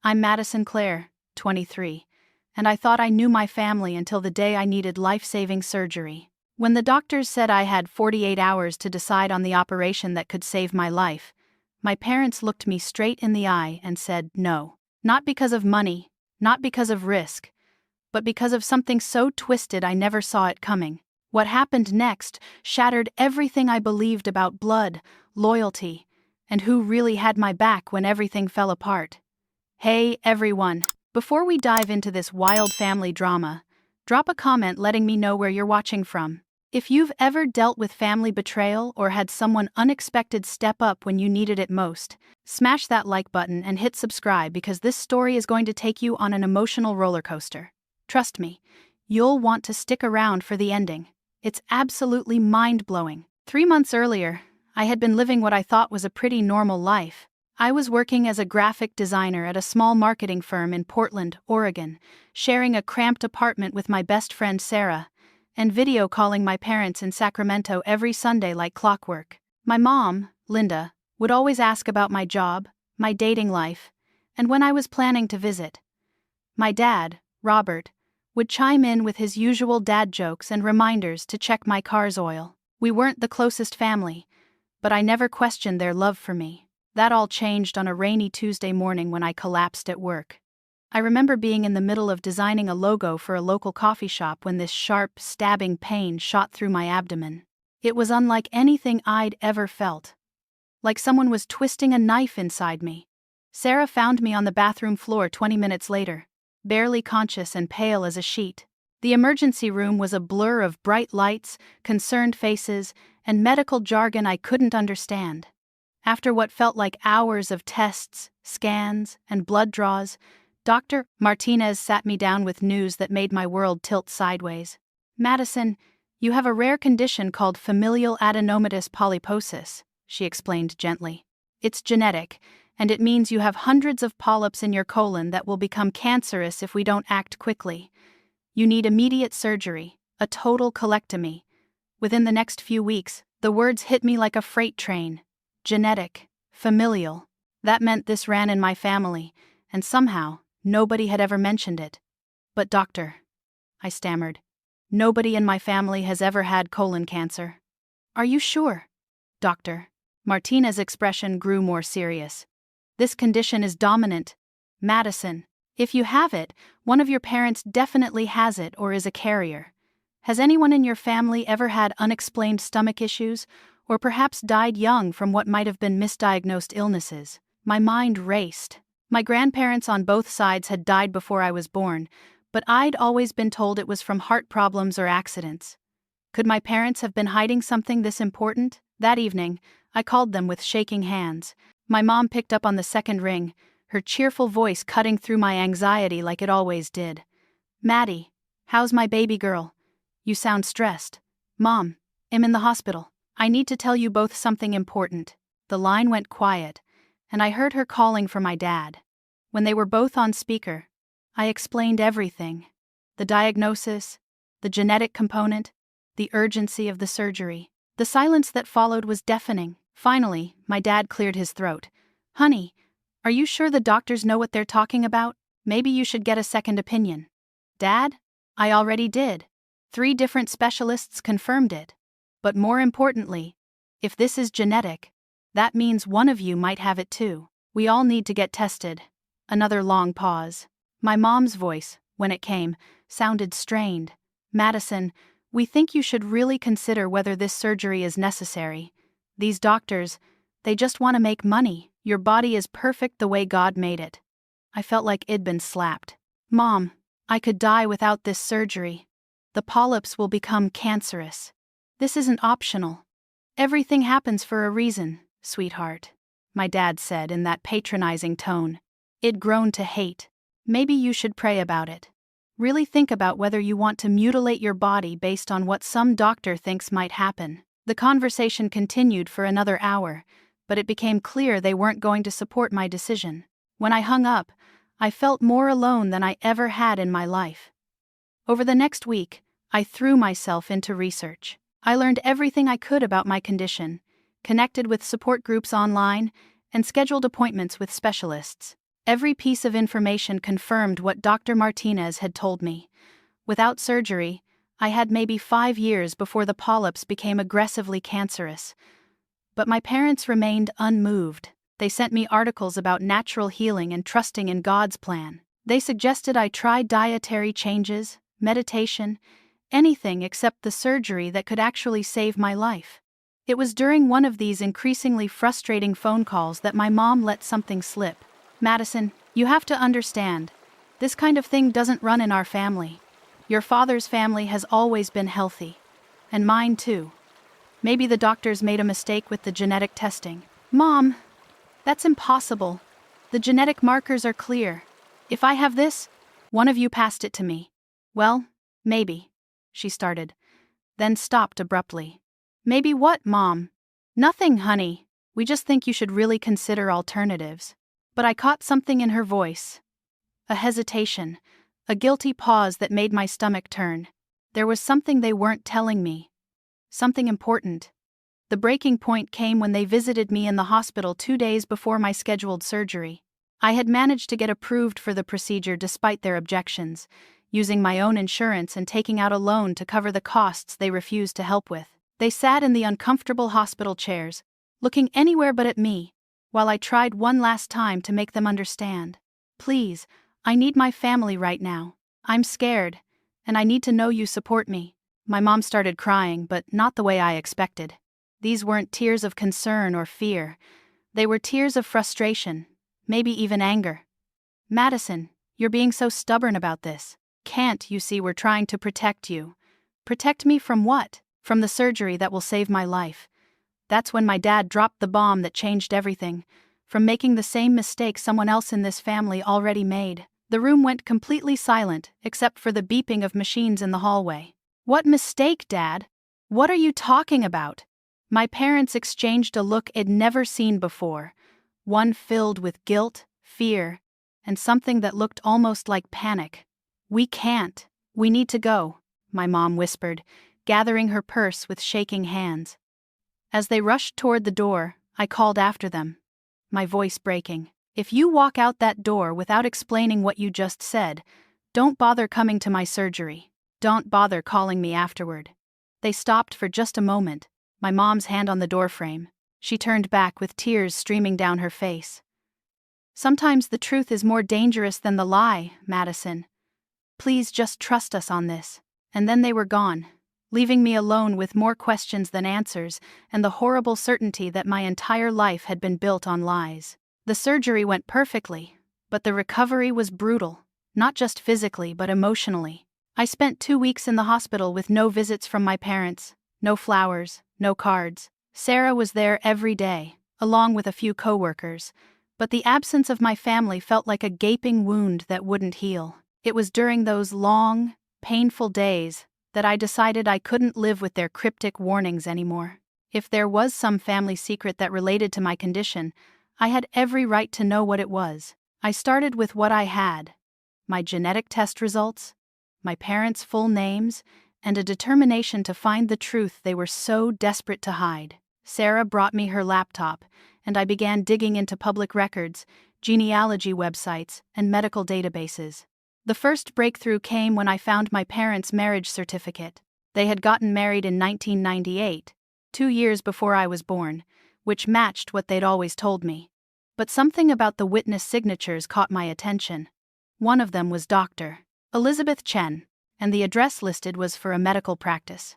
I'm Madison Clare, 23, and I thought I knew my family until the day I needed life-saving surgery. When the doctors said I had 48 hours to decide on the operation that could save my life, my parents looked me straight in the eye and said no. Not because of money, not because of risk, but because of something so twisted I never saw it coming. What happened next shattered everything I believed about blood, loyalty, and who really had my back when everything fell apart. Hey everyone, before we dive into this wild family drama, drop a comment letting me know where you're watching from. If you've ever dealt with family betrayal or had someone unexpected step up when you needed it most, smash that like button and hit subscribe because this story is going to take you on an emotional roller coaster. Trust me, you'll want to stick around for the ending. It's absolutely mind-blowing. 3 months earlier, I had been living what I thought was a pretty normal life. I was working as a graphic designer at a small marketing firm in Portland, Oregon, sharing a cramped apartment with my best friend Sarah, and video calling my parents in Sacramento every Sunday like clockwork. My mom, Linda, would always ask about my job, my dating life, and when I was planning to visit. My dad, Robert, would chime in with his usual dad jokes and reminders to check my car's oil. We weren't the closest family, but I never questioned their love for me. That all changed on a rainy Tuesday morning when I collapsed at work. I remember being in the middle of designing a logo for a local coffee shop when this sharp, stabbing pain shot through my abdomen. It was unlike anything I'd ever felt. Like someone was twisting a knife inside me. Sarah found me on the bathroom floor 20 minutes later, barely conscious and pale as a sheet. The emergency room was a blur of bright lights, concerned faces, and medical jargon I couldn't understand. After what felt like hours of tests, scans, and blood draws, Dr. Martinez sat me down with news that made my world tilt sideways. "Madison, you have a rare condition called familial adenomatous polyposis," she explained gently. "It's genetic, and it means you have hundreds of polyps in your colon that will become cancerous if we don't act quickly. You need immediate surgery, a total colectomy. Within the next few weeks, the words hit me like a freight train. Genetic, familial. That meant this ran in my family, and somehow, nobody had ever mentioned it. "But doctor," I stammered, "nobody in my family has ever had colon cancer." "Are you sure, doctor?" Martina's expression grew more serious. "This condition is dominant. Madison, if you have it, one of your parents definitely has it or is a carrier. Has anyone in your family ever had unexplained stomach issues, or perhaps died young from what might have been misdiagnosed illnesses?" My mind raced. My grandparents on both sides had died before I was born, but I'd always been told it was from heart problems or accidents. Could my parents have been hiding something this important? That evening, I called them with shaking hands. My mom picked up on the second ring, her cheerful voice cutting through my anxiety like it always did. "Maddie, how's my baby girl? You sound stressed." "Mom, I'm in the hospital. I need to tell you both something important." The line went quiet, and I heard her calling for my dad. When they were both on speaker, I explained everything. The diagnosis, the genetic component, the urgency of the surgery. The silence that followed was deafening. Finally, my dad cleared his throat. "Honey, are you sure the doctors know what they're talking about? Maybe you should get a second opinion." "Dad, I already did. 3 different specialists confirmed it. But more importantly, if this is genetic, that means one of you might have it too. We all need to get tested." Another long pause. My mom's voice, when it came, sounded strained. "Madison, we think you should really consider whether this surgery is necessary. These doctors, they just want to make money. Your body is perfect the way God made it." I felt like I'd been slapped. "Mom, I could die without this surgery. The polyps will become cancerous. This isn't optional. Everything happens for a reason, sweetheart," my dad said in that patronizing tone. I'd grown to hate. "Maybe you should pray about it. Really think about whether you want to mutilate your body based on what some doctor thinks might happen." The conversation continued for another hour, but it became clear they weren't going to support my decision. When I hung up, I felt more alone than I ever had in my life. Over the next week, I threw myself into research. I learned everything I could about my condition, connected with support groups online, and scheduled appointments with specialists. Every piece of information confirmed what Dr. Martinez had told me. Without surgery, I had maybe 5 years before the polyps became aggressively cancerous. But my parents remained unmoved. They sent me articles about natural healing and trusting in God's plan. They suggested I try dietary changes, meditation, anything except the surgery that could actually save my life. It was during one of these increasingly frustrating phone calls that my mom let something slip. "Madison, you have to understand. This kind of thing doesn't run in our family. Your father's family has always been healthy. And mine too. Maybe the doctors made a mistake with the genetic testing." "Mom, that's impossible. The genetic markers are clear. If I have this, one of you passed it to me." "Well, maybe," she started, then stopped abruptly. "Maybe what, Mom?" "Nothing, honey. We just think you should really consider alternatives." But I caught something in her voice. A hesitation, a guilty pause that made my stomach turn. There was something they weren't telling me. Something important. The breaking point came when they visited me in the hospital 2 days before my scheduled surgery. I had managed to get approved for the procedure despite their objections, using my own insurance and taking out a loan to cover the costs they refused to help with. They sat in the uncomfortable hospital chairs, looking anywhere but at me, while I tried one last time to make them understand. "Please, I need my family right now. I'm scared, and I need to know you support me." My mom started crying, but not the way I expected. These weren't tears of concern or fear. They were tears of frustration, maybe even anger. "Madison, you're being so stubborn about this. Can't you see we're trying to protect you?" "Protect me from what?" "From the surgery that will save my life." That's when my dad dropped the bomb that changed everything, from making the same mistake someone else in this family already made. The room went completely silent, except for the beeping of machines in the hallway. "What mistake, Dad? What are you talking about?" My parents exchanged a look I'd never seen before, one filled with guilt, fear, and something that looked almost like panic. "We can't. We need to go," my mom whispered, gathering her purse with shaking hands. As they rushed toward the door, I called after them, my voice breaking. "If you walk out that door without explaining what you just said, don't bother coming to my surgery. Don't bother calling me afterward." They stopped for just a moment, my mom's hand on the doorframe. She turned back with tears streaming down her face. "Sometimes the truth is more dangerous than the lie, Madison. Please just trust us on this." And then they were gone, leaving me alone with more questions than answers and the horrible certainty that my entire life had been built on lies. The surgery went perfectly, but the recovery was brutal, not just physically but emotionally. I spent 2 weeks in the hospital with no visits from my parents, no flowers, no cards. Sarah was there every day, along with a few coworkers, but the absence of my family felt like a gaping wound that wouldn't heal. It was during those long, painful days that I decided I couldn't live with their cryptic warnings anymore. If there was some family secret that related to my condition, I had every right to know what it was. I started with what I had: my genetic test results, my parents' full names, and a determination to find the truth they were so desperate to hide. Sarah brought me her laptop, and I began digging into public records, genealogy websites, and medical databases. The first breakthrough came when I found my parents' marriage certificate. They had gotten married in 1998, 2 years before I was born, which matched what they'd always told me. But something about the witness signatures caught my attention. One of them was Dr. Elizabeth Chen, and the address listed was for a medical practice.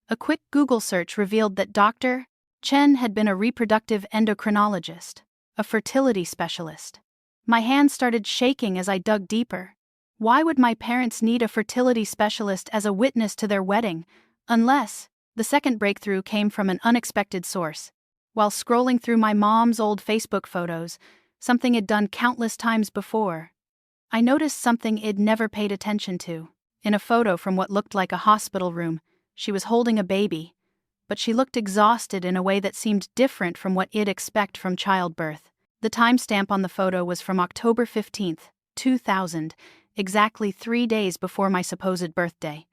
A quick Google search revealed that Dr. Chen had been a reproductive endocrinologist, a fertility specialist. My hands started shaking as I dug deeper. Why would my parents need a fertility specialist as a witness to their wedding, unless— The second breakthrough came from an unexpected source. While scrolling through my mom's old Facebook photos, something I'd done countless times before, I noticed something I'd never paid attention to. In a photo from what looked like a hospital room, she was holding a baby, but she looked exhausted in a way that seemed different from what I'd expect from childbirth. The timestamp on the photo was from October 15th, 2000, exactly 3 days before my supposed birthday.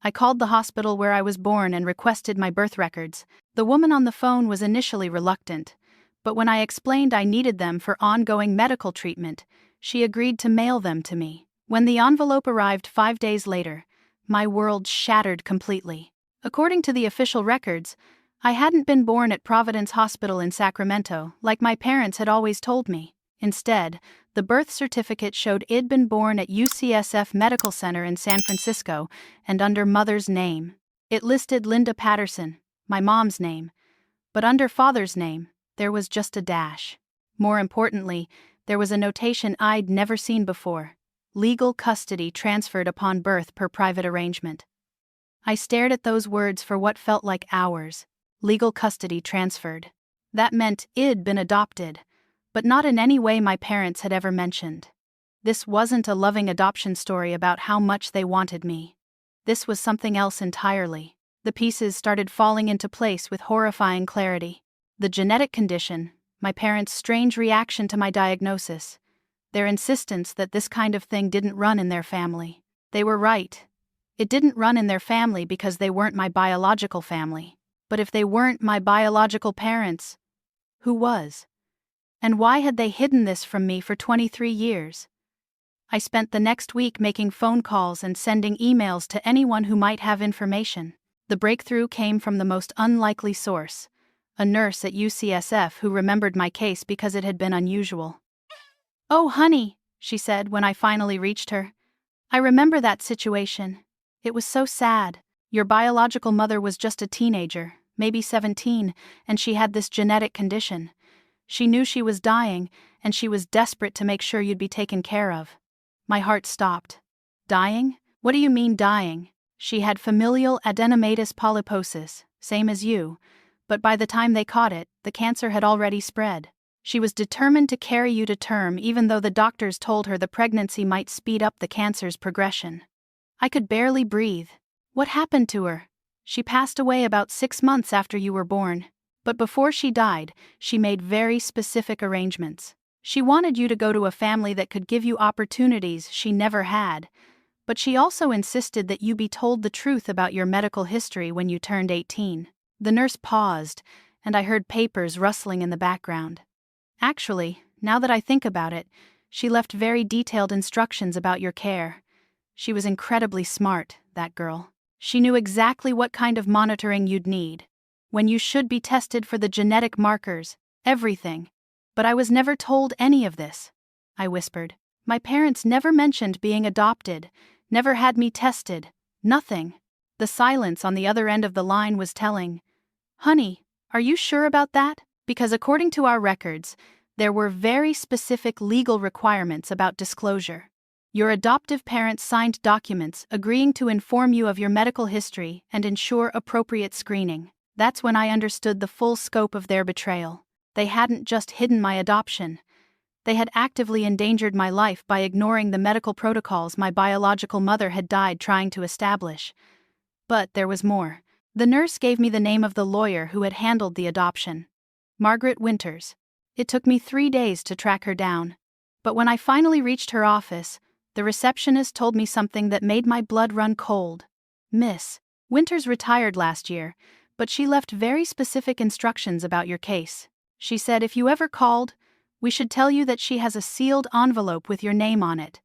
I called the hospital where I was born and requested my birth records. The woman on the phone was initially reluctant, but when I explained I needed them for ongoing medical treatment, She agreed to mail them to me. When the envelope arrived 5 days later, my world shattered completely. According to the official records, I hadn't been born at Providence Hospital in Sacramento, like my parents had always told me. Instead, the birth certificate showed I'd been born at UCSF Medical Center in San Francisco and under mother's name. It listed Linda Patterson, my mom's name, but under father's name, there was just a dash. More importantly, there was a notation I'd never seen before: legal custody transferred upon birth per private arrangement. I stared at those words for what felt like hours. Legal custody transferred. That meant I'd been adopted, but not in any way my parents had ever mentioned. This wasn't a loving adoption story about how much they wanted me. This was something else entirely. The pieces started falling into place with horrifying clarity. The genetic condition, my parents' strange reaction to my diagnosis, their insistence that this kind of thing didn't run in their family. They were right. It didn't run in their family because they weren't my biological family. But if they weren't my biological parents, who was? And why had they hidden this from me for 23 years? I spent the next week making phone calls and sending emails to anyone who might have information. The breakthrough came from the most unlikely source: a nurse at UCSF who remembered my case because it had been unusual. "Oh, honey," she said when I finally reached her. "I remember that situation. It was so sad. Your biological mother was just a teenager, maybe 17, and she had this genetic condition. She knew she was dying, and she was desperate to make sure you'd be taken care of." My heart stopped. Dying? What do you mean dying? She had familial adenomatous polyposis, same as you, but by the time they caught it, the cancer had already spread. She was determined to carry you to term even though the doctors told her the pregnancy might speed up the cancer's progression. I could barely breathe. What happened to her? She passed away about 6 months after you were born. But before she died, she made very specific arrangements. She wanted you to go to a family that could give you opportunities she never had, but she also insisted that you be told the truth about your medical history when you turned 18. The nurse paused, and I heard papers rustling in the background. Actually, now that I think about it, she left very detailed instructions about your care. She was incredibly smart, that girl. She knew exactly what kind of monitoring you'd need, when you should be tested for the genetic markers, everything. But I was never told any of this, I whispered. My parents never mentioned being adopted, never had me tested, nothing. The silence on the other end of the line was telling. "Honey, are you sure about that? Because according to our records, there were very specific legal requirements about disclosure. Your adoptive parents signed documents agreeing to inform you of your medical history and ensure appropriate screening." That's when I understood the full scope of their betrayal. They hadn't just hidden my adoption. They had actively endangered my life by ignoring the medical protocols my biological mother had died trying to establish. But there was more. The nurse gave me the name of the lawyer who had handled the adoption. Margaret Winters. It took me 3 days to track her down. But when I finally reached her office, the receptionist told me something that made my blood run cold. "Miss Winters retired last year, but she left very specific instructions about your case. She said if you ever called, we should tell you that she has a sealed envelope with your name on it,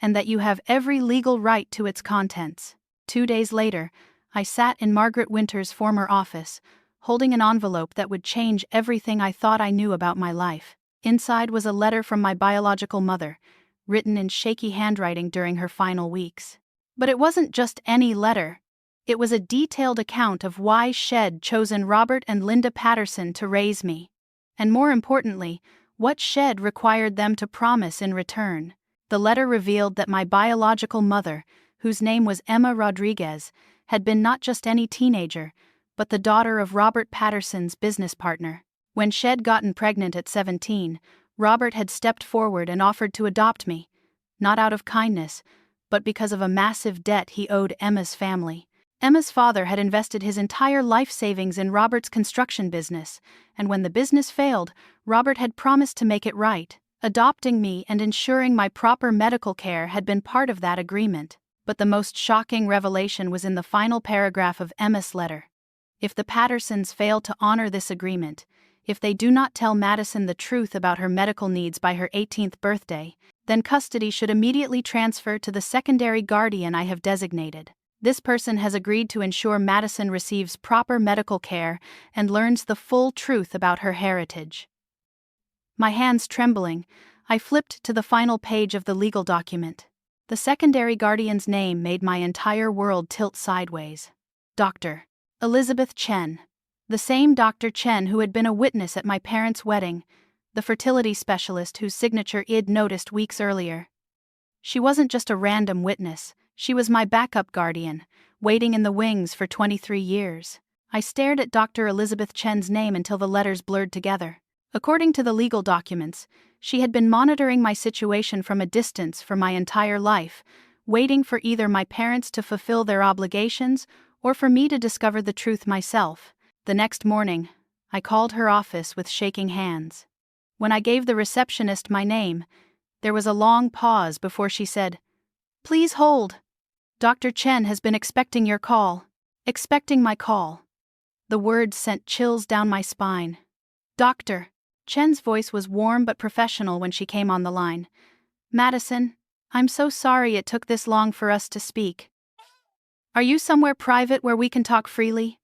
and that you have every legal right to its contents." 2 days later, I sat in Margaret Winters' former office, holding an envelope that would change everything I thought I knew about my life. Inside was a letter from my biological mother, written in shaky handwriting during her final weeks. But it wasn't just any letter. It was a detailed account of why Shed chosen Robert and Linda Patterson to raise me. And more importantly, what Shed required them to promise in return. The letter revealed that my biological mother, whose name was Emma Rodriguez, had been not just any teenager, but the daughter of Robert Patterson's business partner. When Shed gotten pregnant at 17, Robert had stepped forward and offered to adopt me, not out of kindness, but because of a massive debt he owed Emma's family. Emma's father had invested his entire life savings in Robert's construction business, and when the business failed, Robert had promised to make it right. Adopting me and ensuring my proper medical care had been part of that agreement. But the most shocking revelation was in the final paragraph of Emma's letter. If the Pattersons fail to honor this agreement, if they do not tell Madison the truth about her medical needs by her 18th birthday, then custody should immediately transfer to the secondary guardian I have designated. This person has agreed to ensure Madison receives proper medical care and learns the full truth about her heritage. My hands trembling, I flipped to the final page of the legal document. The secondary guardian's name made my entire world tilt sideways. Dr. Elizabeth Chen. The same Dr. Chen who had been a witness at my parents' wedding, the fertility specialist whose signature I'd noticed weeks earlier. She wasn't just a random witness, she was my backup guardian, waiting in the wings for 23 years. I stared at Dr. Elizabeth Chen's name until the letters blurred together. According to the legal documents, she had been monitoring my situation from a distance for my entire life, waiting for either my parents to fulfill their obligations or for me to discover the truth myself. The next morning, I called her office with shaking hands. When I gave the receptionist my name, there was a long pause before she said, "Please hold. Dr. Chen has been expecting your call." Expecting my call. The words sent chills down my spine. "Doctor." Chen's voice was warm but professional when she came on the line. "Madison, I'm so sorry it took this long for us to speak. Are you somewhere private where we can talk freely?"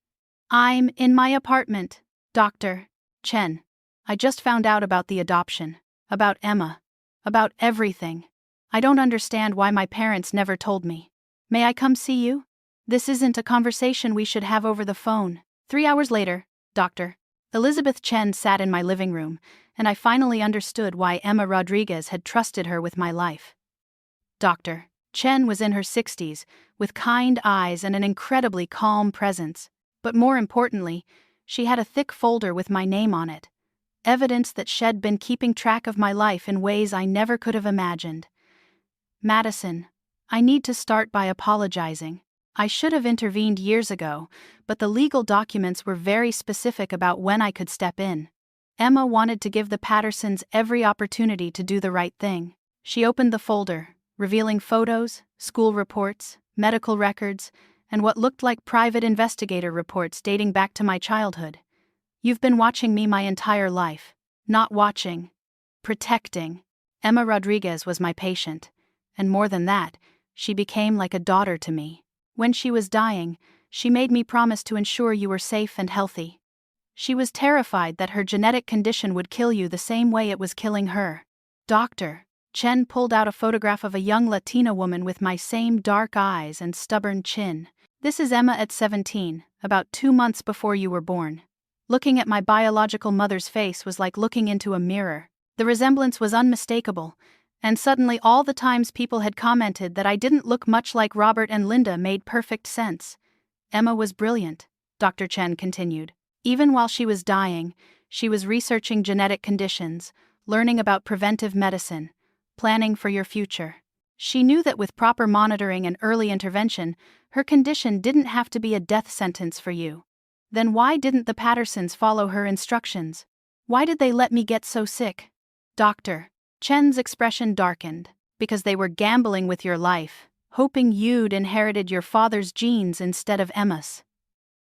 "I'm in my apartment, Dr. Chen. I just found out about the adoption, about Emma, about everything. I don't understand why my parents never told me. May I come see you? This isn't a conversation we should have over the phone." 3 hours later, Dr. Elizabeth Chen sat in my living room, and I finally understood why Emma Rodriguez had trusted her with my life. Dr. Chen was in her 60s, with kind eyes and an incredibly calm presence, but more importantly, she had a thick folder with my name on it. Evidence that she'd been keeping track of my life in ways I never could have imagined. "Madison, I need to start by apologizing. I should have intervened years ago, but the legal documents were very specific about when I could step in. Emma wanted to give the Pattersons every opportunity to do the right thing." She opened the folder, revealing photos, school reports, medical records, and what looked like private investigator reports dating back to my childhood. "You've been watching me my entire life. Not watching. Protecting." Emma Rodriguez was my patient, and more than that, she became like a daughter to me. When she was dying, she made me promise to ensure you were safe and healthy. She was terrified that her genetic condition would kill you the same way it was killing her. Dr. Chen pulled out a photograph of a young Latina woman with my same dark eyes and stubborn chin. "This is Emma at 17, about 2 months before you were born." Looking at my biological mother's face was like looking into a mirror. The resemblance was unmistakable, and suddenly all the times people had commented that I didn't look much like Robert and Linda made perfect sense. "Emma was brilliant," Dr. Chen continued. "Even while she was dying, she was researching genetic conditions, learning about preventive medicine, planning for your future. She knew that with proper monitoring and early intervention, her condition didn't have to be a death sentence for you. Then why didn't the Pattersons follow her instructions? Why did they let me get so sick?" Dr. Chen's expression darkened. "Because they were gambling with your life, hoping you'd inherited your father's genes instead of Emma's."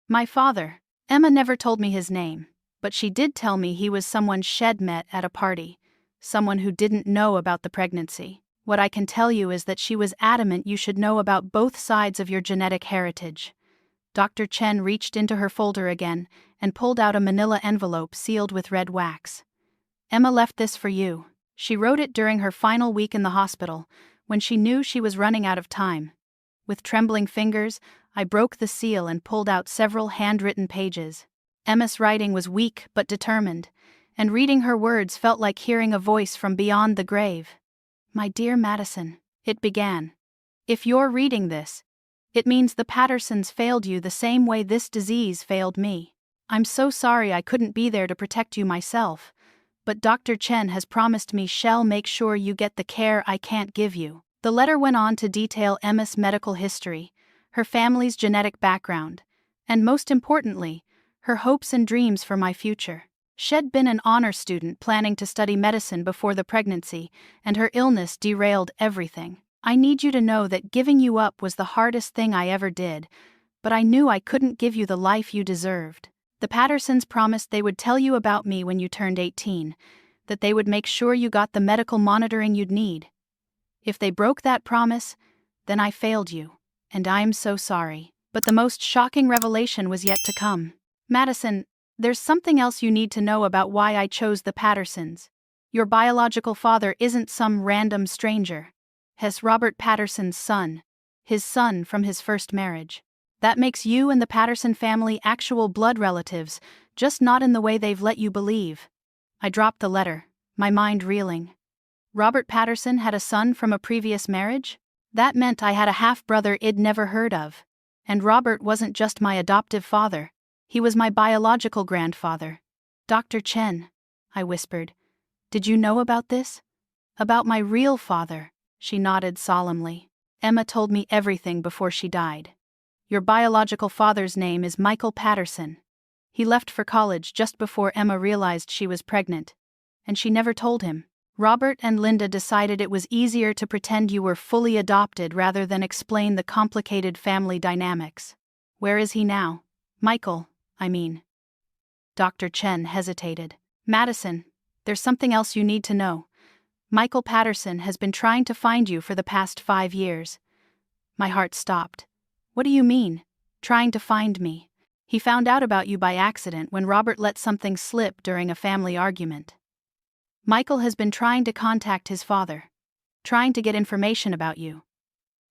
My father. Emma never told me his name, but she did tell me he was someone she'd met at a party, someone who didn't know about the pregnancy. What I can tell you is that she was adamant you should know about both sides of your genetic heritage. Dr. Chen reached into her folder again and pulled out a manila envelope sealed with red wax. "Emma left this for you. She wrote it during her final week in the hospital, when she knew she was running out of time." With trembling fingers, I broke the seal and pulled out several handwritten pages. Emma's writing was weak but determined, and reading her words felt like hearing a voice from beyond the grave. "My dear Madison," it began. "If you're reading this, it means the Pattersons failed you the same way this disease failed me. I'm so sorry I couldn't be there to protect you myself, but Dr. Chen has promised me she'll make sure you get the care I can't give you." The letter went on to detail Emma's medical history, her family's genetic background, and most importantly, her hopes and dreams for my future. She'd been an honor student planning to study medicine before the pregnancy, and her illness derailed everything. "I need you to know that giving you up was the hardest thing I ever did, but I knew I couldn't give you the life you deserved. The Pattersons promised they would tell you about me when you turned 18, that they would make sure you got the medical monitoring you'd need. If they broke that promise, then I failed you, and I'm so sorry. But the most shocking revelation was yet to come. Madison, there's something else you need to know about why I chose the Pattersons. Your biological father isn't some random stranger. He's Robert Patterson's son. His son from his first marriage. That makes you and the Patterson family actual blood relatives, just not in the way they've let you believe. I dropped the letter, my mind reeling. Robert Patterson had a son from a previous marriage? That meant I had a half-brother I'd never heard of. And Robert wasn't just my adoptive father. He was my biological grandfather. Dr. Chen, I whispered. Did you know about this? About my real father? She nodded solemnly. Emma told me everything before she died. Your biological father's name is Michael Patterson. He left for college just before Emma realized she was pregnant. And she never told him. Robert and Linda decided it was easier to pretend you were fully adopted rather than explain the complicated family dynamics. Where is he now? Michael, I mean. Dr. Chen hesitated. Madison, there's something else you need to know. Michael Patterson has been trying to find you for the past 5 years. My heart stopped. What do you mean, trying to find me? He found out about you by accident when Robert let something slip during a family argument. Michael has been trying to contact his father, trying to get information about you.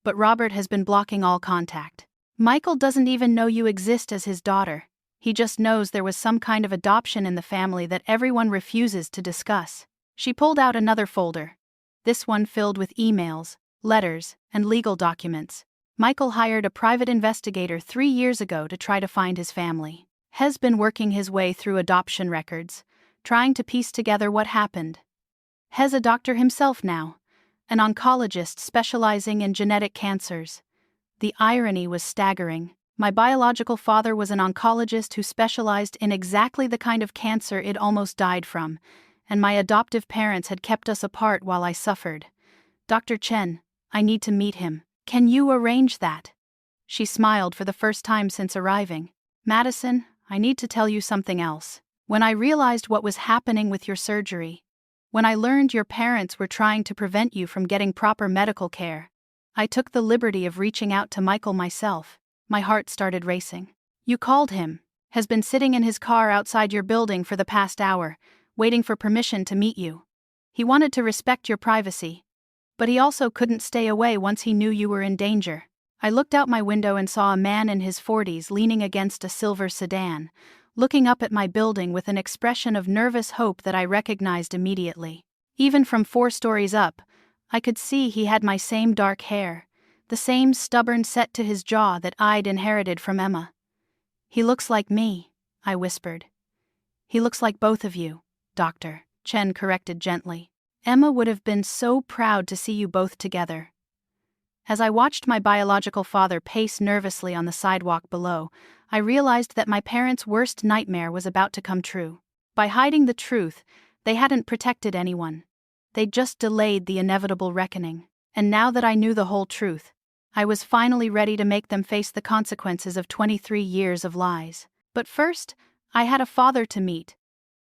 But Robert has been blocking all contact. Michael doesn't even know you exist as his daughter. He just knows there was some kind of adoption in the family that everyone refuses to discuss. She pulled out another folder, this one filled with emails, letters, and legal documents. Michael hired a private investigator 3 years ago to try to find his family. Has been working his way through adoption records, trying to piece together what happened. Hes a doctor himself now, an oncologist specializing in genetic cancers. The irony was staggering. My biological father was an oncologist who specialized in exactly the kind of cancer it almost died from, and my adoptive parents had kept us apart while I suffered. Dr. Chen, I need to meet him. Can you arrange that? She smiled for the first time since arriving. Madison, I need to tell you something else. When I realized what was happening with your surgery, when I learned your parents were trying to prevent you from getting proper medical care, I took the liberty of reaching out to Michael myself. My heart started racing. You called him, has been sitting in his car outside your building for the past hour, waiting for permission to meet you. He wanted to respect your privacy, but he also couldn't stay away once he knew you were in danger. I looked out my window and saw a man in his 40s leaning against a silver sedan, looking up at my building with an expression of nervous hope that I recognized immediately. Even from 4 stories up, I could see he had my same dark hair, the same stubborn set to his jaw that I'd inherited from Emma. He looks like me, I whispered. He looks like both of you, Dr. Chen corrected gently. Emma would have been so proud to see you both together. As I watched my biological father pace nervously on the sidewalk below, I realized that my parents' worst nightmare was about to come true. By hiding the truth, they hadn't protected anyone. They'd just delayed the inevitable reckoning. And now that I knew the whole truth, I was finally ready to make them face the consequences of 23 years of lies. But first, I had a father to meet,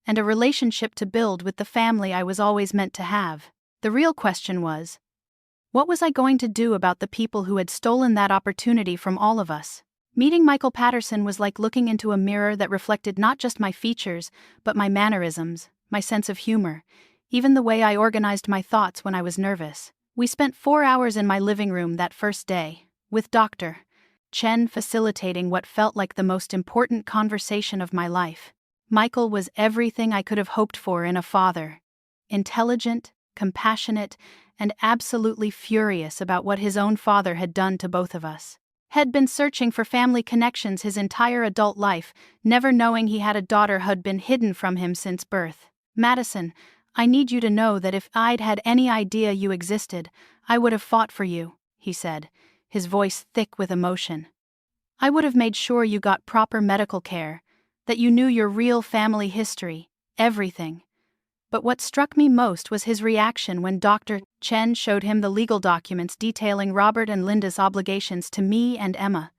and a relationship to build with the family I was always meant to have. The real question was, what was I going to do about the people who had stolen that opportunity from all of us? Meeting Michael Patterson was like looking into a mirror that reflected not just my features, but my mannerisms, my sense of humor, even the way I organized my thoughts when I was nervous. We spent 4 hours in my living room that first day, with Dr. Chen facilitating what felt like the most important conversation of my life. Michael was everything I could have hoped for in a father. Intelligent, compassionate, and absolutely furious about what his own father had done to both of us. Had been searching for family connections his entire adult life, never knowing he had a daughter who'd been hidden from him since birth. Madison, I need you to know that if I'd had any idea you existed, I would have fought for you, he said, his voice thick with emotion. I would have made sure you got proper medical care, that you knew your real family history, everything. But what struck me most was his reaction when Dr. Chen showed him the legal documents detailing Robert and Linda's obligations to me and Emma.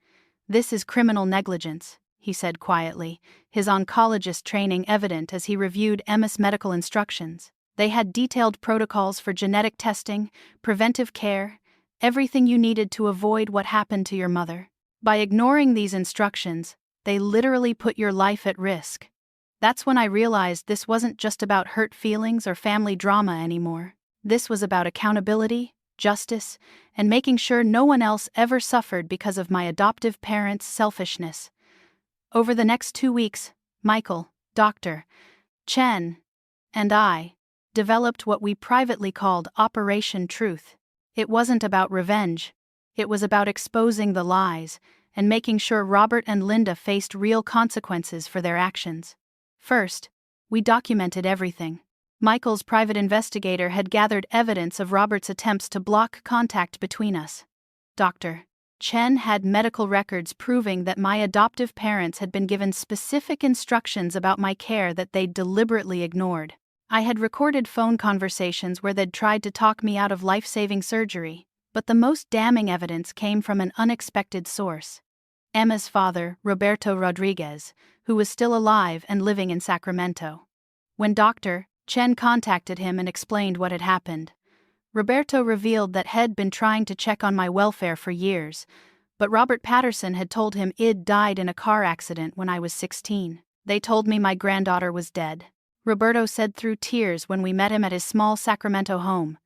This is criminal negligence, he said quietly, his oncologist training evident as he reviewed Emma's medical instructions. They had detailed protocols for genetic testing, preventive care, everything you needed to avoid what happened to your mother. By ignoring these instructions, they literally put your life at risk. That's when I realized this wasn't just about hurt feelings or family drama anymore. This was about accountability, justice, and making sure no one else ever suffered because of my adoptive parents' selfishness. Over the next 2 weeks, Michael, Dr. Chen, and I developed what we privately called Operation Truth. It wasn't about revenge. It was about exposing the lies and making sure Robert and Linda faced real consequences for their actions. First, we documented everything. Michael's private investigator had gathered evidence of Robert's attempts to block contact between us. Dr. Chen had medical records proving that my adoptive parents had been given specific instructions about my care that they'd deliberately ignored. I had recorded phone conversations where they'd tried to talk me out of life-saving surgery, but the most damning evidence came from an unexpected source. Emma's father, Roberto Rodriguez, who was still alive and living in Sacramento. When Dr. Chen contacted him and explained what had happened, Roberto revealed that he'd been trying to check on my welfare for years, but Robert Patterson had told him I'd died in a car accident when I was 16. They told me my granddaughter was dead. Roberto said through tears when we met him at his small Sacramento home.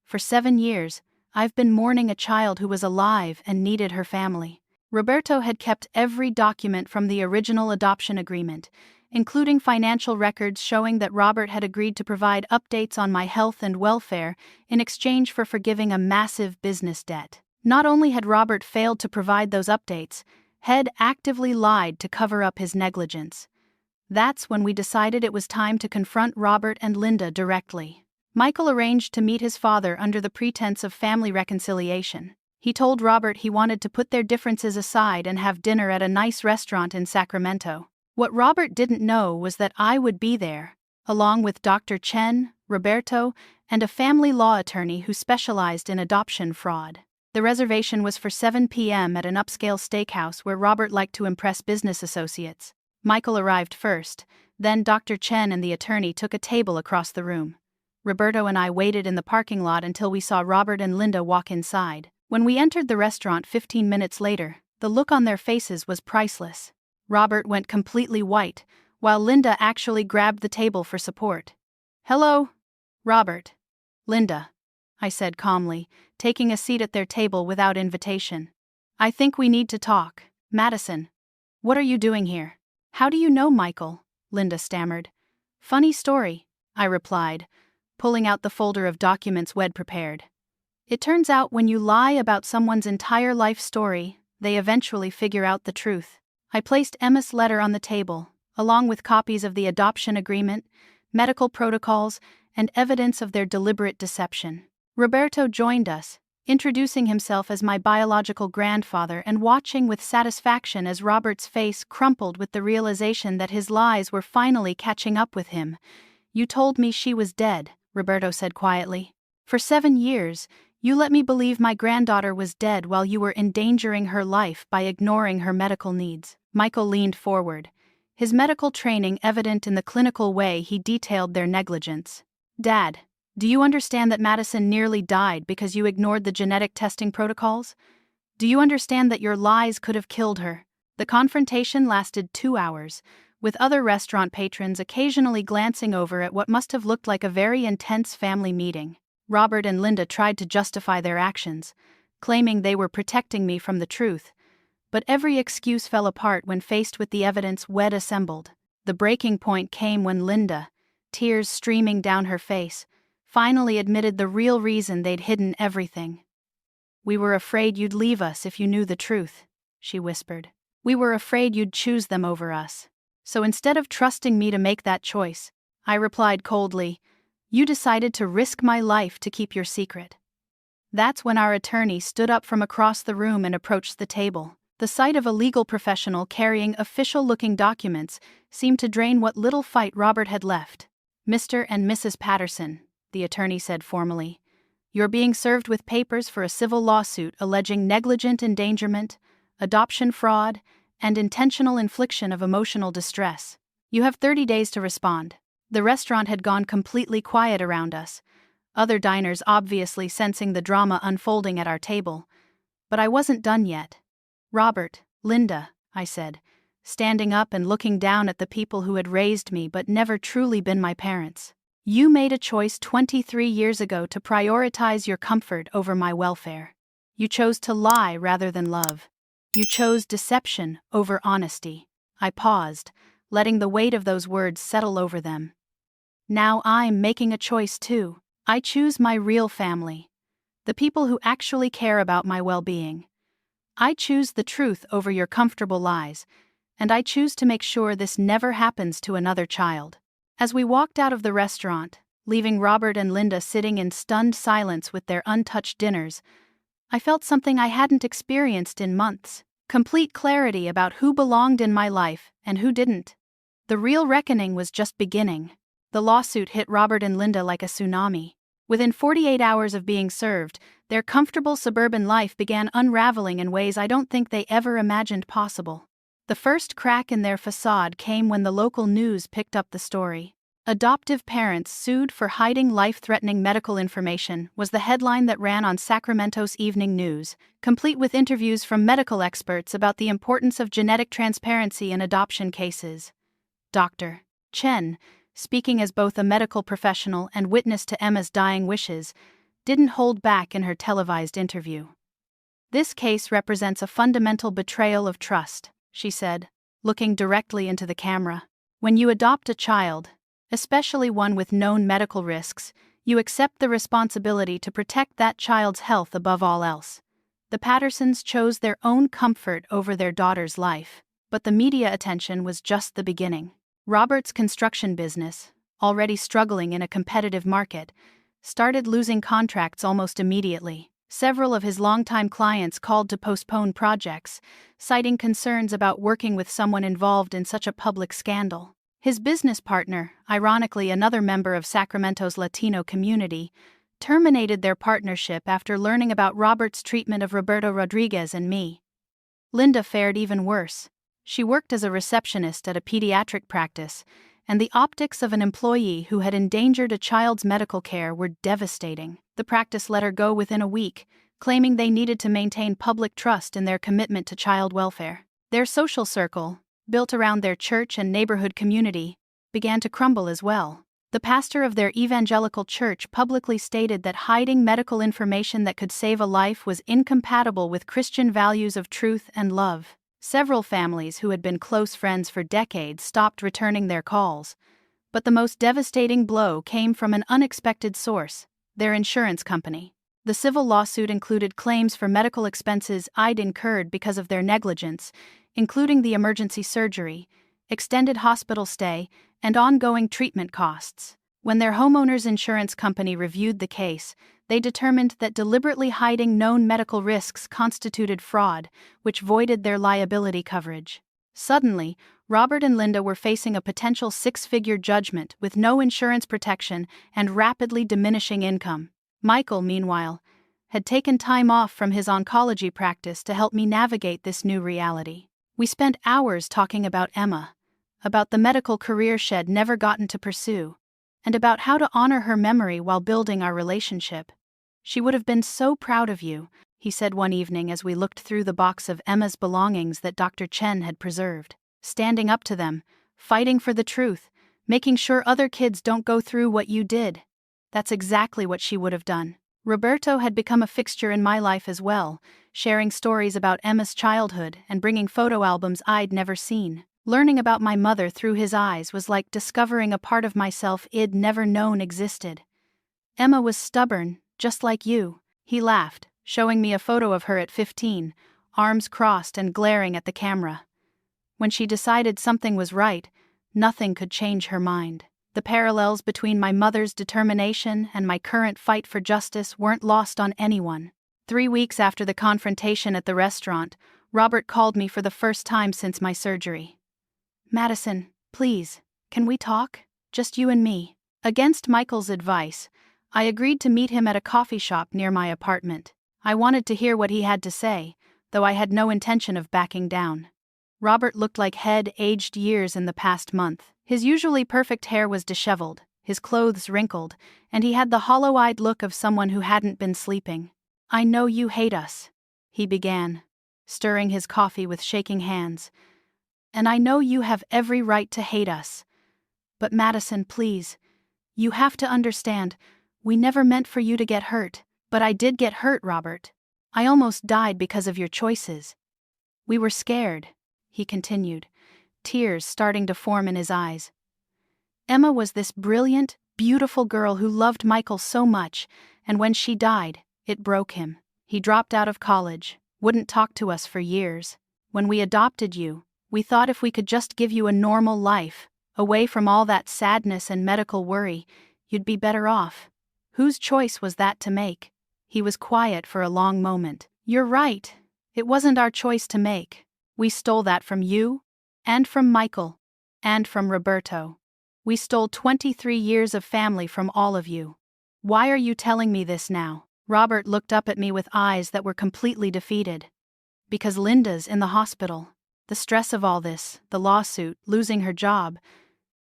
For 7 years, I've been mourning a child who was alive and needed her family. Roberto had kept every document from the original adoption agreement, including financial records showing that Robert had agreed to provide updates on my health and welfare in exchange for forgiving a massive business debt. Not only had Robert failed to provide those updates, he'd actively lied to cover up his negligence. That's when we decided it was time to confront Robert and Linda directly. Michael arranged to meet his father under the pretense of family reconciliation. He told Robert he wanted to put their differences aside and have dinner at a nice restaurant in Sacramento. What Robert didn't know was that I would be there, along with Dr. Chen, Roberto, and a family law attorney who specialized in adoption fraud. The reservation was for 7 p.m. at an upscale steakhouse where Robert liked to impress business associates. Michael arrived first, then Dr. Chen and the attorney took a table across the room. Roberto and I waited in the parking lot until we saw Robert and Linda walk inside. When we entered the restaurant 15 minutes later, the look on their faces was priceless. Robert went completely white, while Linda actually grabbed the table for support. "Hello, Robert." "Linda," I said calmly, taking a seat at their table without invitation. "I think we need to talk. Madison, what are you doing here?" "How do you know Michael?" Linda stammered. "Funny story," I replied, pulling out the folder of documents we'd prepared. "It turns out when you lie about someone's entire life story, they eventually figure out the truth." I placed Emma's letter on the table, along with copies of the adoption agreement, medical protocols, and evidence of their deliberate deception. Roberto joined us, introducing himself as my biological grandfather and watching with satisfaction as Robert's face crumpled with the realization that his lies were finally catching up with him. "You told me she was dead," Roberto said quietly. "For 7 years, you let me believe my granddaughter was dead while you were endangering her life by ignoring her medical needs." Michael leaned forward, his medical training evident in the clinical way he detailed their negligence. "Dad, do you understand that Madison nearly died because you ignored the genetic testing protocols? Do you understand that your lies could have killed her?" The confrontation lasted 2 hours, with other restaurant patrons occasionally glancing over at what must have looked like a very intense family meeting. Robert and Linda tried to justify their actions, claiming they were protecting me from the truth, but every excuse fell apart when faced with the evidence we'd assembled. The breaking point came when Linda, tears streaming down her face, finally admitted the real reason they'd hidden everything. "We were afraid you'd leave us if you knew the truth," she whispered. "We were afraid you'd choose them over us. So instead of trusting me to make that choice," I replied coldly, "you decided to risk my life to keep your secret." That's when our attorney stood up from across the room and approached the table. The sight of a legal professional carrying official-looking documents seemed to drain what little fight Robert had left. "Mr. and Mrs. Patterson," the attorney said formally, "you're being served with papers for a civil lawsuit alleging negligent endangerment, adoption fraud, and intentional infliction of emotional distress. You have 30 days to respond." The restaurant had gone completely quiet around us, other diners obviously sensing the drama unfolding at our table. But I wasn't done yet. "Robert, Linda," I said, standing up and looking down at the people who had raised me but never truly been my parents. "You made a choice 23 years ago to prioritize your comfort over my welfare. You chose to lie rather than love. You chose deception over honesty." I paused, letting the weight of those words settle over them. "Now I'm making a choice too. I choose my real family. The people who actually care about my well-being. I choose the truth over your comfortable lies, and I choose to make sure this never happens to another child." As we walked out of the restaurant, leaving Robert and Linda sitting in stunned silence with their untouched dinners, I felt something I hadn't experienced in months: complete clarity about who belonged in my life and who didn't. The real reckoning was just beginning. The lawsuit hit Robert and Linda like a tsunami. Within 48 hours of being served, their comfortable suburban life began unraveling in ways I don't think they ever imagined possible. The first crack in their facade came when the local news picked up the story. "Adoptive parents sued for hiding life-threatening medical information" was the headline that ran on Sacramento's evening news, complete with interviews from medical experts about the importance of genetic transparency in adoption cases. Dr. Chen, speaking as both a medical professional and witness to Emma's dying wishes, didn't hold back in her televised interview. "This case represents a fundamental betrayal of trust," she said, looking directly into the camera. "When you adopt a child, especially one with known medical risks, you accept the responsibility to protect that child's health above all else. The Pattersons chose their own comfort over their daughter's life, but the media attention was just the beginning. Robert's construction business, already struggling in a competitive market, started losing contracts almost immediately. Several of his longtime clients called to postpone projects, citing concerns about working with someone involved in such a public scandal. His business partner, ironically another member of Sacramento's Latino community, terminated their partnership after learning about Robert's treatment of Roberto Rodriguez and me. Linda fared even worse. She worked as a receptionist at a pediatric practice, and the optics of an employee who had endangered a child's medical care were devastating. The practice let her go within a week, claiming they needed to maintain public trust in their commitment to child welfare. Their social circle, built around their church and neighborhood community, began to crumble as well. The pastor of their evangelical church publicly stated that hiding medical information that could save a life was incompatible with Christian values of truth and love. Several families who had been close friends for decades stopped returning their calls. But the most devastating blow came from an unexpected source: their insurance company. The civil lawsuit included claims for medical expenses I'd incurred because of their negligence, including the emergency surgery, extended hospital stay, and ongoing treatment costs. When their homeowner's insurance company reviewed the case, they determined that deliberately hiding known medical risks constituted fraud, which voided their liability coverage. Suddenly, Robert and Linda were facing a potential six-figure judgment with no insurance protection and rapidly diminishing income. Michael, meanwhile, had taken time off from his oncology practice to help me navigate this new reality. We spent hours talking about Emma, about the medical career she'd never gotten to pursue, and about how to honor her memory while building our relationship. "She would have been so proud of you," he said one evening as we looked through the box of Emma's belongings that Dr. Chen had preserved. "Standing up to them, fighting for the truth, making sure other kids don't go through what you did. That's exactly what she would have done." Roberto had become a fixture in my life as well, sharing stories about Emma's childhood and bringing photo albums I'd never seen. Learning about my mother through his eyes was like discovering a part of myself I'd never known existed. "Emma was stubborn, just like you," he laughed, showing me a photo of her at 15, arms crossed and glaring at the camera. "When she decided something was right, nothing could change her mind." The parallels between my mother's determination and my current fight for justice weren't lost on anyone. 3 weeks after the confrontation at the restaurant, Robert called me for the first time since my surgery. "Madison, please, can we talk? Just you and me." Against Michael's advice, I agreed to meet him at a coffee shop near my apartment. I wanted to hear what he had to say, though I had no intention of backing down. Robert looked like he'd aged years in the past month. His usually perfect hair was disheveled, his clothes wrinkled, and he had the hollow-eyed look of someone who hadn't been sleeping. "I know you hate us," he began, stirring his coffee with shaking hands. "And I know you have every right to hate us. But Madison, please, you have to understand, we never meant for you to get hurt." "But I did get hurt, Robert. I almost died because of your choices. We were scared," he continued, tears starting to form in his eyes. "Emma was this brilliant, beautiful girl who loved Michael so much, and when she died, it broke him. He dropped out of college, wouldn't talk to us for years. When we adopted you, we thought if we could just give you a normal life, away from all that sadness and medical worry, you'd be better off." "Whose choice was that to make?" He was quiet for a long moment. "You're right. It wasn't our choice to make. We stole that from you, and from Michael, and from Roberto. We stole 23 years of family from all of you. Why are you telling me this now?" Robert looked up at me with eyes that were completely defeated. "Because Linda's in the hospital. The stress of all this, the lawsuit, losing her job.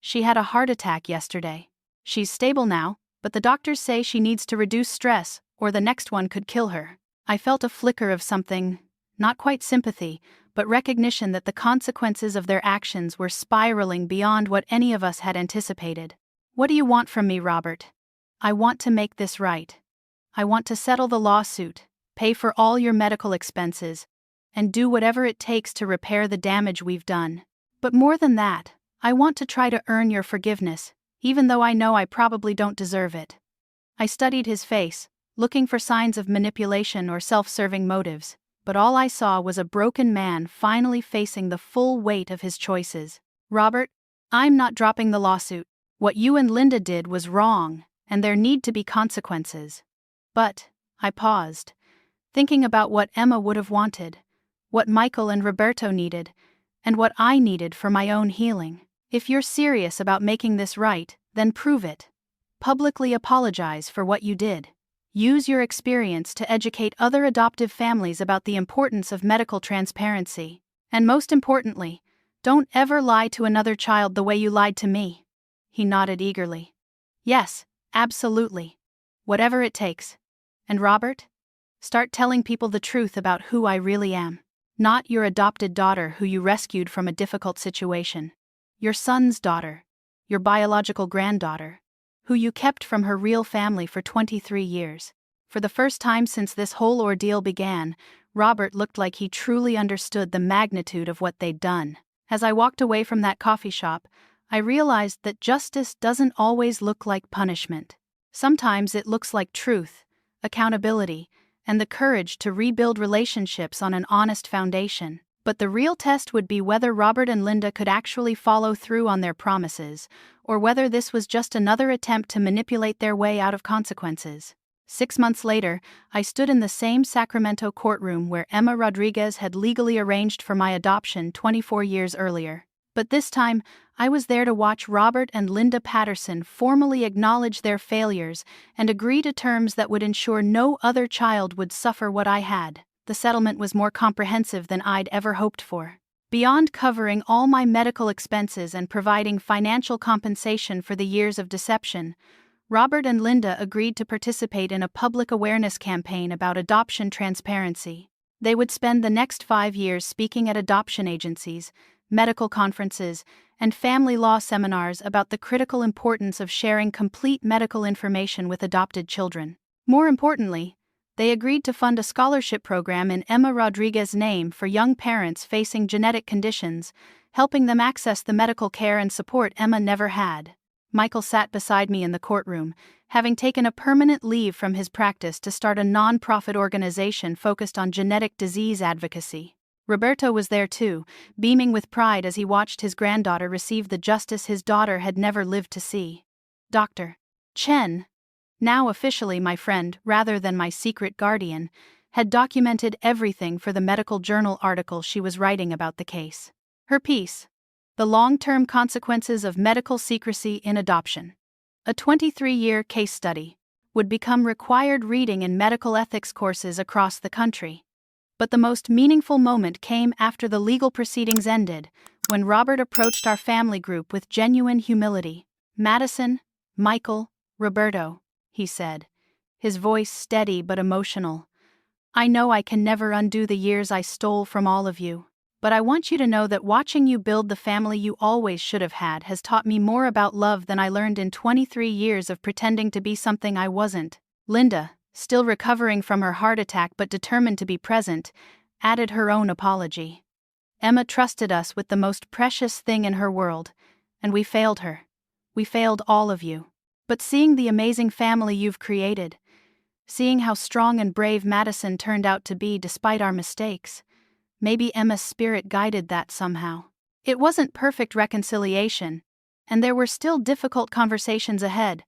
She had a heart attack yesterday. She's stable now, but the doctors say she needs to reduce stress, or the next one could kill her." I felt a flicker of something, not quite sympathy, but recognition that the consequences of their actions were spiraling beyond what any of us had anticipated. "What do you want from me, Robert?" "I want to make this right. I want to settle the lawsuit, pay for all your medical expenses, and do whatever it takes to repair the damage we've done. But more than that, I want to try to earn your forgiveness, even though I know I probably don't deserve it." I studied his face, looking for signs of manipulation or self-serving motives, but all I saw was a broken man finally facing the full weight of his choices. "Robert, I'm not dropping the lawsuit. What you and Linda did was wrong, and there need to be consequences. But," I paused, thinking about what Emma would have wanted, what Michael and Roberto needed, and what I needed for my own healing. "If you're serious about making this right, then prove it. Publicly apologize for what you did. Use your experience to educate other adoptive families about the importance of medical transparency. And most importantly, don't ever lie to another child the way you lied to me." He nodded eagerly. "Yes, absolutely. Whatever it takes. And Robert? Start telling people the truth about who I really am. Not your adopted daughter who you rescued from a difficult situation. Your son's daughter. Your biological granddaughter, who you kept from her real family for 23 years. For the first time since this whole ordeal began, Robert looked like he truly understood the magnitude of what they'd done. As I walked away from that coffee shop, I realized that justice doesn't always look like punishment. Sometimes it looks like truth, accountability, and the courage to rebuild relationships on an honest foundation. But the real test would be whether Robert and Linda could actually follow through on their promises, or whether this was just another attempt to manipulate their way out of consequences. 6 months later, I stood in the same Sacramento courtroom where Emma Rodriguez had legally arranged for my adoption 24 years earlier. But this time, I was there to watch Robert and Linda Patterson formally acknowledge their failures and agree to terms that would ensure no other child would suffer what I had. The settlement was more comprehensive than I'd ever hoped for. Beyond covering all my medical expenses and providing financial compensation for the years of deception, Robert and Linda agreed to participate in a public awareness campaign about adoption transparency. They would spend the next 5 years speaking at adoption agencies, medical conferences, and family law seminars about the critical importance of sharing complete medical information with adopted children. More importantly, they agreed to fund a scholarship program in Emma Rodriguez's name for young parents facing genetic conditions, helping them access the medical care and support Emma never had. Michael sat beside me in the courtroom, having taken a permanent leave from his practice to start a non-profit organization focused on genetic disease advocacy. Roberto was there too, beaming with pride as he watched his granddaughter receive the justice his daughter had never lived to see. Dr. Chen, now officially my friend rather than my secret guardian, had documented everything for the medical journal article she was writing about the case. Her piece, "The Long-Term Consequences of Medical Secrecy in Adoption," a 23-year case study, would become required reading in medical ethics courses across the country. But the most meaningful moment came after the legal proceedings ended, when Robert approached our family group with genuine humility. "Madison, Michael, Roberto," he said, his voice steady but emotional. "I know I can never undo the years I stole from all of you. But I want you to know that watching you build the family you always should have had has taught me more about love than I learned in 23 years of pretending to be something I wasn't." Linda, still recovering from her heart attack but determined to be present, added her own apology. "Emma trusted us with the most precious thing in her world, and we failed her. We failed all of you. But seeing the amazing family you've created, seeing how strong and brave Madison turned out to be despite our mistakes, maybe Emma's spirit guided that somehow." It wasn't perfect reconciliation, and there were still difficult conversations ahead,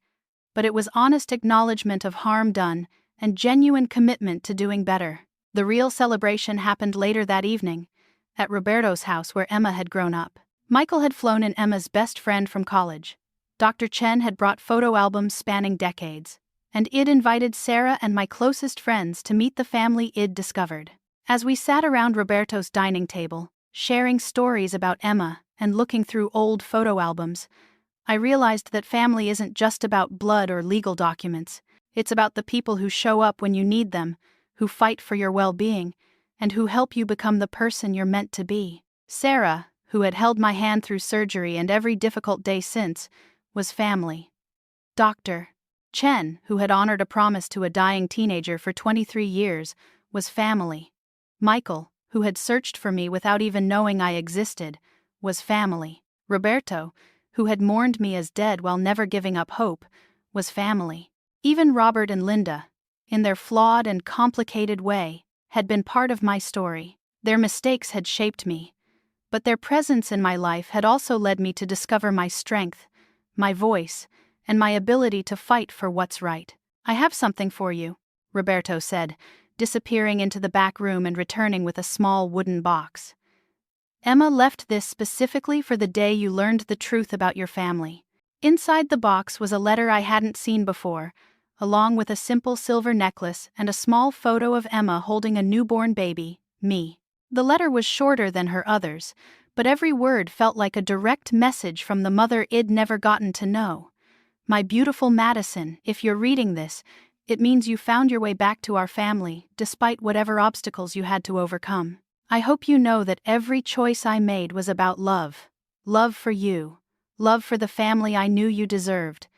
but it was honest acknowledgement of harm done and genuine commitment to doing better. The real celebration happened later that evening, at Roberto's house where Emma had grown up. Michael had flown in Emma's best friend from college. Dr. Chen had brought photo albums spanning decades, and Id invited Sarah and my closest friends to meet the family Id discovered. As we sat around Roberto's dining table, sharing stories about Emma and looking through old photo albums, I realized that family isn't just about blood or legal documents. It's about the people who show up when you need them, who fight for your well-being, and who help you become the person you're meant to be. Sarah, who had held my hand through surgery and every difficult day since, was family. Dr. Chen, who had honored a promise to a dying teenager for 23 years, was family. Michael, who had searched for me without even knowing I existed, was family. Roberto, who had mourned me as dead while never giving up hope, was family. Even Robert and Linda, in their flawed and complicated way, had been part of my story. Their mistakes had shaped me, but their presence in my life had also led me to discover my strength, my voice, and my ability to fight for what's right. "I have something for you," Roberto said, disappearing into the back room and returning with a small wooden box. "Emma left this specifically for the day you learned the truth about your family." Inside the box was a letter I hadn't seen before, along with a simple silver necklace and a small photo of Emma holding a newborn baby, me. The letter was shorter than her others, but every word felt like a direct message from the mother I'd never gotten to know. "My beautiful Madison, if you're reading this, it means you found your way back to our family, despite whatever obstacles you had to overcome. I hope you know that every choice I made was about love. Love for you, love for the family I knew you deserved,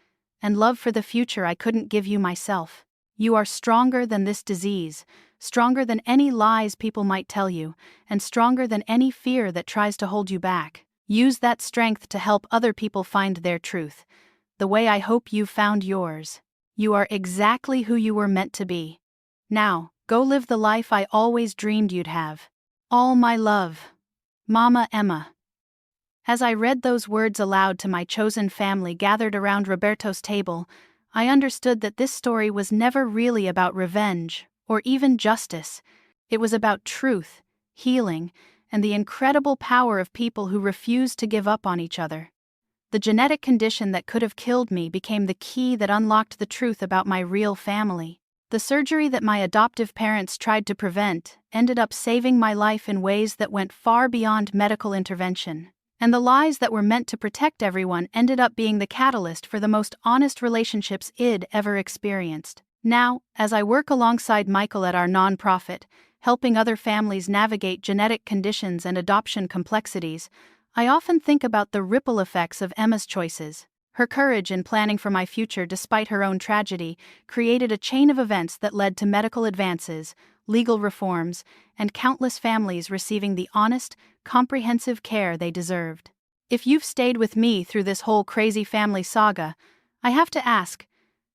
and love for the future I couldn't give you myself. You are stronger than this disease, stronger than any lies people might tell you, and stronger than any fear that tries to hold you back. Use that strength to help other people find their truth, the way I hope you've found yours. You are exactly who you were meant to be. Now, go live the life I always dreamed you'd have. All my love. Mama Emma." As I read those words aloud to my chosen family gathered around Roberto's table, I understood that this story was never really about revenge, or even justice. It was about truth, healing, and the incredible power of people who refused to give up on each other. The genetic condition that could have killed me became the key that unlocked the truth about my real family. The surgery that my adoptive parents tried to prevent ended up saving my life in ways that went far beyond medical intervention. And the lies that were meant to protect everyone ended up being the catalyst for the most honest relationships I'd ever experienced. Now, as I work alongside Michael at our nonprofit, helping other families navigate genetic conditions and adoption complexities, I often think about the ripple effects of Emma's choices. Her courage in planning for my future despite her own tragedy created a chain of events that led to medical advances, legal reforms, and countless families receiving the honest, comprehensive care they deserved. If you've stayed with me through this whole crazy family saga, I have to ask,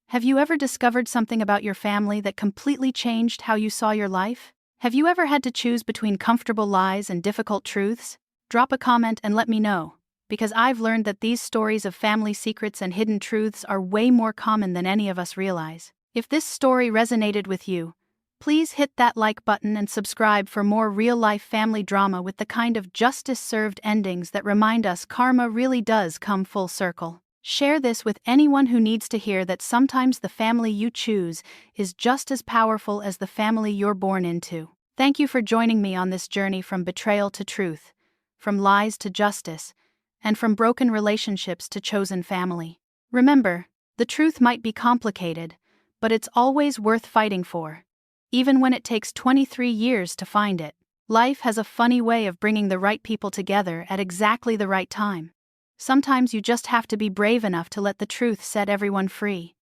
have you ever discovered something about your family that completely changed how you saw your life? Have you ever had to choose between comfortable lies and difficult truths? Drop a comment and let me know, because I've learned that these stories of family secrets and hidden truths are way more common than any of us realize. If this story resonated with you, please hit that like button and subscribe for more real-life family drama with the kind of justice-served endings that remind us karma really does come full circle. Share this with anyone who needs to hear that sometimes the family you choose is just as powerful as the family you're born into. Thank you for joining me on this journey from betrayal to truth. from lies to justice, and from broken relationships to chosen family. Remember, the truth might be complicated, but it's always worth fighting for, even when it takes 23 years to find it. Life has a funny way of bringing the right people together at exactly the right time. Sometimes you just have to be brave enough to let the truth set everyone free.